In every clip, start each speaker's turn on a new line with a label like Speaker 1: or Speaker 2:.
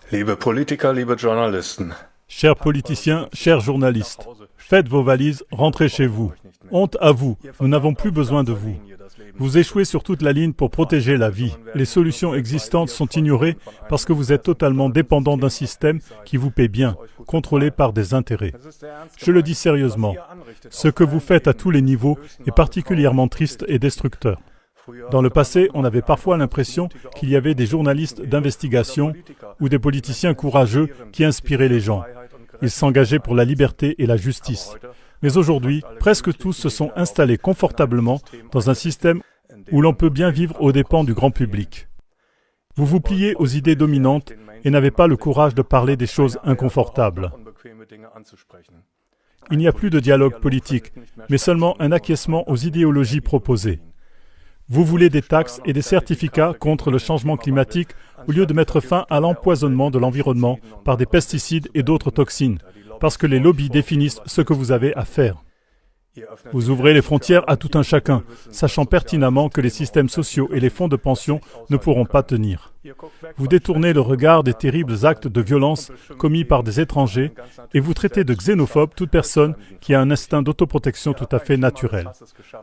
Speaker 1: Liebe Politiker, liebe Journalisten.
Speaker 2: Chers politiciens, chers journalistes, faites vos valises, rentrez chez vous. Honte à vous, nous n'avons plus besoin de vous. Vous échouez sur toute la ligne pour protéger la vie. Les solutions existantes sont ignorées parce que vous êtes totalement dépendant d'un système qui vous paie bien, contrôlé par des intérêts. Je le dis sérieusement, ce que vous faites à tous les niveaux est particulièrement triste et destructeur. Dans le passé, on avait parfois l'impression qu'il y avait des journalistes d'investigation ou des politiciens courageux qui inspiraient les gens. Ils s'engageaient pour la liberté et la justice. Mais aujourd'hui, presque tous se sont installés confortablement dans un système où l'on peut bien vivre aux dépens du grand public. Vous vous pliez aux idées dominantes et n'avez pas le courage de parler des choses inconfortables. Il n'y a plus de dialogue politique, mais seulement un acquiescement aux idéologies proposées. Vous voulez des taxes et des certificats contre le changement climatique au lieu de mettre fin à l'empoisonnement de l'environnement par des pesticides et d'autres toxines, parce que les lobbies définissent ce que vous avez à faire. Vous ouvrez les frontières à tout un chacun, sachant pertinemment que les systèmes sociaux et les fonds de pension ne pourront pas tenir. Vous détournez le regard des terribles actes de violence commis par des étrangers et vous traitez de xénophobe toute personne qui a un instinct d'autoprotection tout à fait naturel.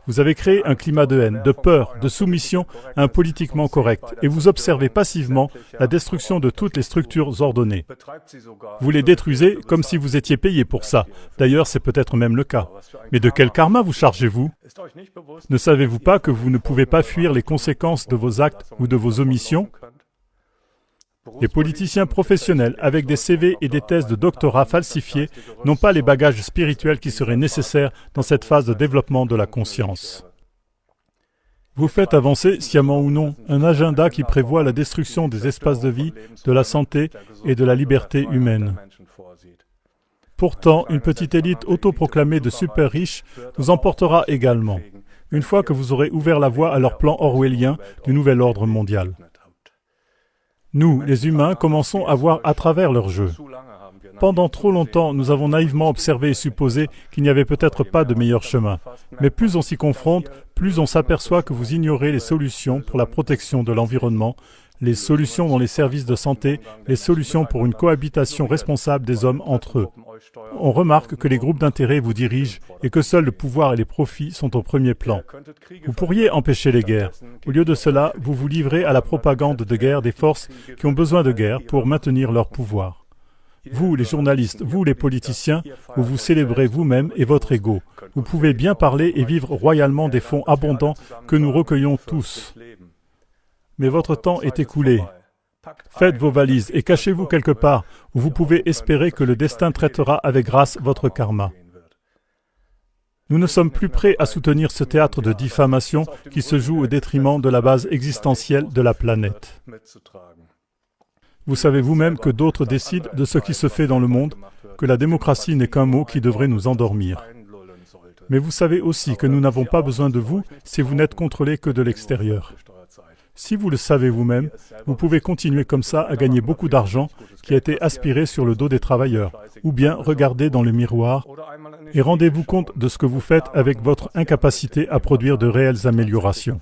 Speaker 2: Vous avez créé un climat de haine, de peur, de soumission à un politiquement correct et vous observez passivement la destruction de toutes les structures ordonnées. Vous les détruisez comme si vous étiez payé pour ça. D'ailleurs, c'est peut-être même le cas. Mais de quel karma vous chargez-vous? Ne savez-vous pas que vous ne pouvez pas fuir les conséquences de vos actes ou de vos omissions? Les politiciens professionnels avec des CV et des thèses de doctorat falsifiés n'ont pas les bagages spirituels qui seraient nécessaires dans cette phase de développement de la conscience. Vous faites avancer, sciemment ou non, un agenda qui prévoit la destruction des espaces de vie, de la santé et de la liberté humaine. Pourtant, une petite élite autoproclamée de super riches nous emportera également, une fois que vous aurez ouvert la voie à leur plan orwellien du nouvel ordre mondial. Nous, les humains, commençons à voir à travers leur jeu. Pendant trop longtemps, nous avons naïvement observé et supposé qu'il n'y avait peut-être pas de meilleur chemin. Mais plus on s'y confronte, plus on s'aperçoit que vous ignorez les solutions pour la protection de l'environnement, les solutions dans les services de santé, les solutions pour une cohabitation responsable des hommes entre eux. On remarque que les groupes d'intérêt vous dirigent et que seuls le pouvoir et les profits sont au premier plan. Vous pourriez empêcher les guerres. Au lieu de cela, vous vous livrez à la propagande de guerre des forces qui ont besoin de guerre pour maintenir leur pouvoir. Vous, les journalistes, vous, les politiciens, vous vous célébrez vous-même et votre ego. Vous pouvez bien parler et vivre royalement des fonds abondants que nous recueillons tous. Mais votre temps est écoulé. Faites vos valises et cachez-vous quelque part où vous pouvez espérer que le destin traitera avec grâce votre karma. Nous ne sommes plus prêts à soutenir ce théâtre de diffamation qui se joue au détriment de la base existentielle de la planète. Vous savez vous-même que d'autres décident de ce qui se fait dans le monde, que la démocratie n'est qu'un mot qui devrait nous endormir. Mais vous savez aussi que nous n'avons pas besoin de vous si vous n'êtes contrôlés que de l'extérieur. Si vous le savez vous-même, vous pouvez continuer comme ça à gagner beaucoup d'argent qui a été aspiré sur le dos des travailleurs, ou bien regardez dans le miroir et rendez-vous compte de ce que vous faites avec votre incapacité à produire de réelles améliorations.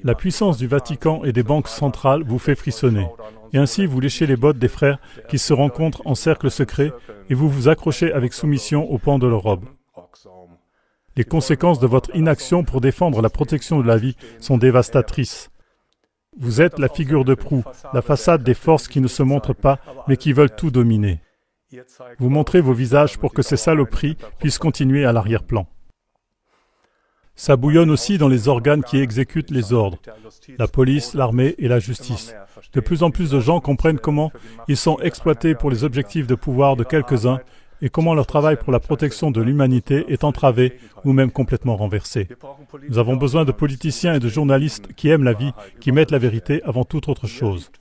Speaker 2: La puissance du Vatican et des banques centrales vous fait frissonner, et ainsi vous léchez les bottes des frères qui se rencontrent en cercle secret et vous vous accrochez avec soumission au pan de leur robe. Les conséquences de votre inaction pour défendre la protection de la vie sont dévastatrices. Vous êtes la figure de proue, la façade des forces qui ne se montrent pas, mais qui veulent tout dominer. Vous montrez vos visages pour que ces saloperies puissent continuer à l'arrière-plan. Ça bouillonne aussi dans les organes qui exécutent les ordres, la police, l'armée et la justice. De plus en plus de gens comprennent comment ils sont exploités pour les objectifs de pouvoir de quelques-uns et comment leur travail pour la protection de l'humanité est entravé ou même complètement renversé. Nous avons besoin de politiciens et de journalistes qui aiment la vie, qui mettent la vérité avant toute autre chose.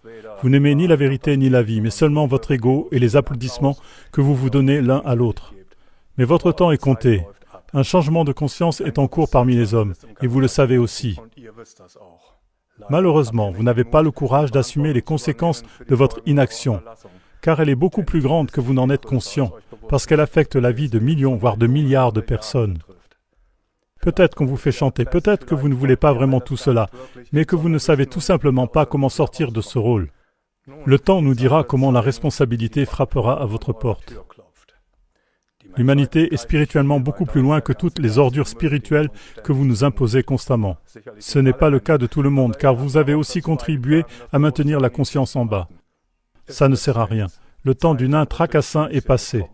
Speaker 2: Vous n'aimez ni la vérité ni la vie, mais seulement votre ego et les applaudissements que vous vous donnez l'un à l'autre. Mais votre temps est compté. Un changement de conscience est en cours parmi les hommes, et vous le savez aussi. Malheureusement, vous n'avez pas le courage d'assumer les conséquences de votre inaction, car elle est beaucoup plus grande que vous n'en êtes conscient, parce qu'elle affecte la vie de millions, voire de milliards de personnes. Peut-être qu'on vous fait chanter, peut-être que vous ne voulez pas vraiment tout cela, mais que vous ne savez tout simplement pas comment sortir de ce rôle. Le temps nous dira comment la responsabilité frappera à votre porte. L'humanité est spirituellement beaucoup plus loin que toutes les ordures spirituelles que vous nous imposez constamment. Ce n'est pas le cas de tout le monde, car vous avez aussi contribué à maintenir la conscience en bas. Ça ne sert à rien. Le temps du nain tracassin est passé.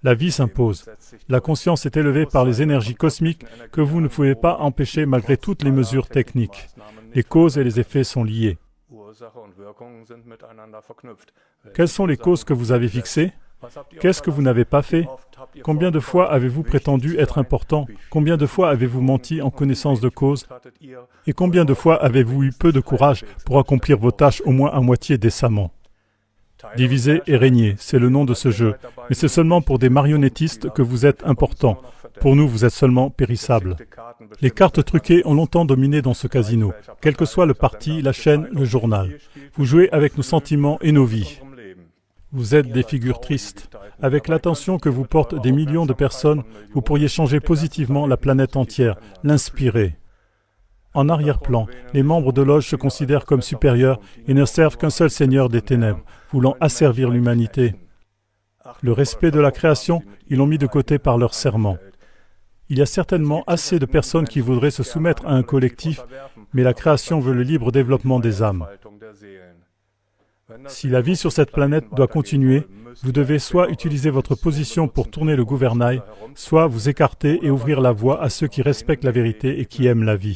Speaker 2: La vie s'impose. La conscience est élevée par les énergies cosmiques que vous ne pouvez pas empêcher malgré toutes les mesures techniques. Les causes et les effets sont liés. Quelles sont les causes que vous avez fixées? Qu'est-ce que vous n'avez pas fait? Combien de fois avez-vous prétendu être important? Combien de fois avez-vous menti en connaissance de cause? Et combien de fois avez-vous eu peu de courage pour accomplir vos tâches au moins à moitié décemment? Diviser et régner, c'est le nom de ce jeu. Mais c'est seulement pour des marionnettistes que vous êtes importants. Pour nous, vous êtes seulement périssables. Les cartes truquées ont longtemps dominé dans ce casino. Quel que soit le parti, la chaîne, le journal. Vous jouez avec nos sentiments et nos vies. Vous êtes des figures tristes. Avec l'attention que vous portent des millions de personnes, vous pourriez changer positivement la planète entière, l'inspirer. En arrière-plan, les membres de loge se considèrent comme supérieurs et ne servent qu'un seul seigneur des ténèbres, voulant asservir l'humanité. Le respect de la création, ils l'ont mis de côté par leur serment. Il y a certainement assez de personnes qui voudraient se soumettre à un collectif, mais la création veut le libre développement des âmes. Si la vie sur cette planète doit continuer, vous devez soit utiliser votre position pour tourner le gouvernail, soit vous écarter et ouvrir la voie à ceux qui respectent la vérité et qui aiment la vie.